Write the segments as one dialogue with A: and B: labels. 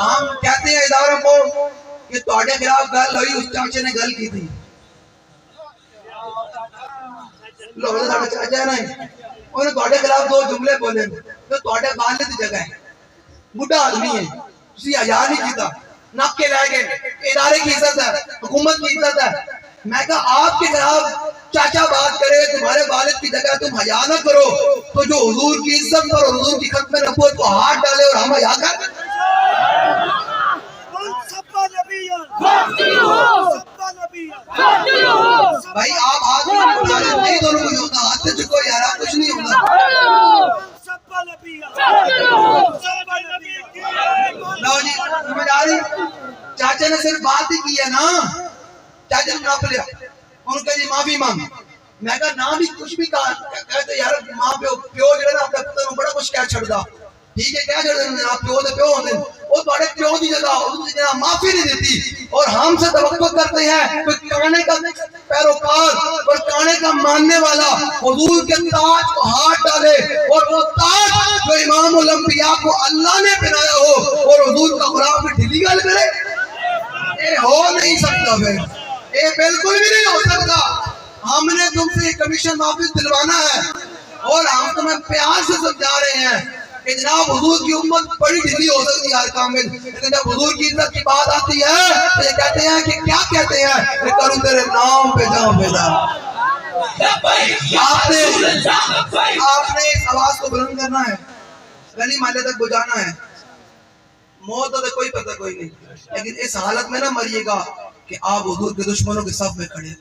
A: ہم کہتے ہیں اداروں کو کہ تواڈے خلاف گل ہوئی، اس چاچے نے گل کی تھی، لوگ ساڈا چاچا نہیں انہوں نے تواڈے خلاف دو جملے بولے تو تواڈے والد دی جگہ ہے، بڈھا آدمی ہے، تسی حیا نہیں کیتا، نپ کے لے گئے، ادارے کی عزت ہے، حکومت کی عزت ہے۔ میں کہا آپ کے خلاف چاچا بات کرے، تمہارے والد کی جگہ تم حیا نہ کرو، تو جو حضور کی عزت پر اور حضور کی ختم نبوت کو ہاتھ ڈالے اور ہم حیا کر بھائی آپ ہاتھ نہیں دونوں کو ہوتا، ہاتھ سے چکو یارا کچھ نہیں ہوتا۔ لو جی سمجھ آ رہی، چاچے نے صرف بات ہی کی ہے نا، چاچے نے ناپ لیا، ان کا جی معافی مانگ، میں کہا نہ بھی کچھ بھی کہا، کہتے یار ماں پیو جو نا اپنے پتر بڑا کچھ کہہ چھڑ دا، ٹھیک ہے کہہ چھڑ دا، پیو دے پیو ہوندے، وہ تواڈے پیو دی جگہ جناب معافی نہیں دیتی، اور ہم سے توقع کرتے ہیں کہ کانے کا پیروکار اور کانے کا ماننے والا حضور کے تاج کو ہاتھ ڈالے، اور وہ تاج جو امام الانبیاء کو اللہ نے پہنایا ہو اور حضور کا غلام بھی ڈھیلی گل کرے، یہ ہو نہیں سکتا، پھر یہ بالکل بھی نہیں ہو سکتا۔ ہم نے تم سے کمیشن واپس دلوانا ہے اور ہم تمہیں پیار سے سمجھا رہے ہیں کہ جناب حضور کی امت بڑی ڈھیلی ہو سکتی ہے ہر کام میں، لیکن جب حضور کی عزت کی بات آتی ہے تو یہ کہتے ہیں کہ کیا کہتے ہیں کہ کروں تیرے نام پہ جاؤں بیدار۔ آپ نے اس آواز کو بلند کرنا ہے، گلی محلے تک بجانا ہے، موت تو کوئی پتہ کوئی نہیں، لیکن اس حالت میں نہ مریے گا کہ آپ حضور کے دشمنوں کے صف میں کھڑے ہیں۔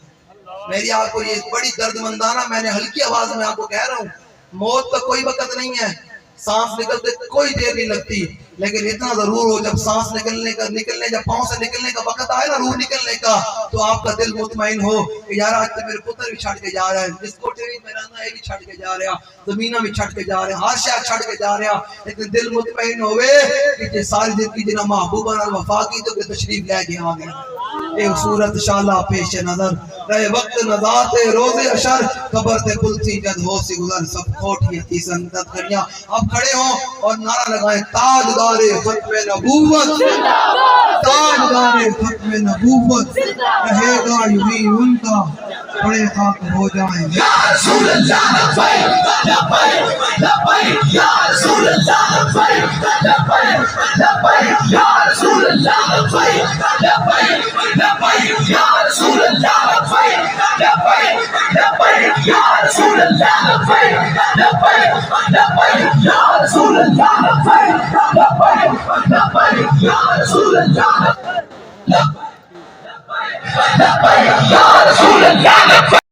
A: میری آپ کو یہ بڑی درد مندانہ میں نے ہلکی آواز میں آپ کو کہہ رہا ہوں، موت کا کوئی وقت نہیں ہے، سانس نکلتے کوئی دیر نہیں لگتی، لیکن اتنا ضرور ہو جب سانس نکلنے جب پاؤں سے نکلنے کا وقت آئے نا روح نکلنے کا، تو آپ کا دل مطمئن ہو کہ یار آج تو میرے پتر بھی چھڑ کے جا رہا ہے، جس کوٹھے میں رہنا ہے بھی چھڑ کے جا رہا، زمینہ بھی چھڑ کے جا رہا، ہر شہر چھڑ کے جا رہا، لیکن دل مطمئن ہوئے کہ یہ ساری زندگی جنہ محبوبہ نے وفا کی تو کہ تشریف لے کے آ گیا۔ اے صورت شالا پیش نظر رہے وقت نذات روز اشر، قبر تے کلسی جد ہو سی گزر، سب کھوٹی تھی سنگت کریاں۔ اب کھڑے ہوں اور نعرہ لگائیں تاجدار ختم نبوت، تاجدار ختم نبوت، رہے گا یہی ان کا، بڑے خاک ہو جائیں گے۔ یا رسول اللہ لبیک لبیک لبیک، یا رسول اللہ لبیک لبیک لبیک، یا رسول اللہ لبیک لبیک لبیک، یا رسول اللہ لبیک لبیک لبیک، یا رسول اللہ لبیک لبیک لبیک، یا رسول اللہ لبیک لبیک لبیک، یا رسول اللہ لبیک لبیک، یا رسول اللہ لبیک۔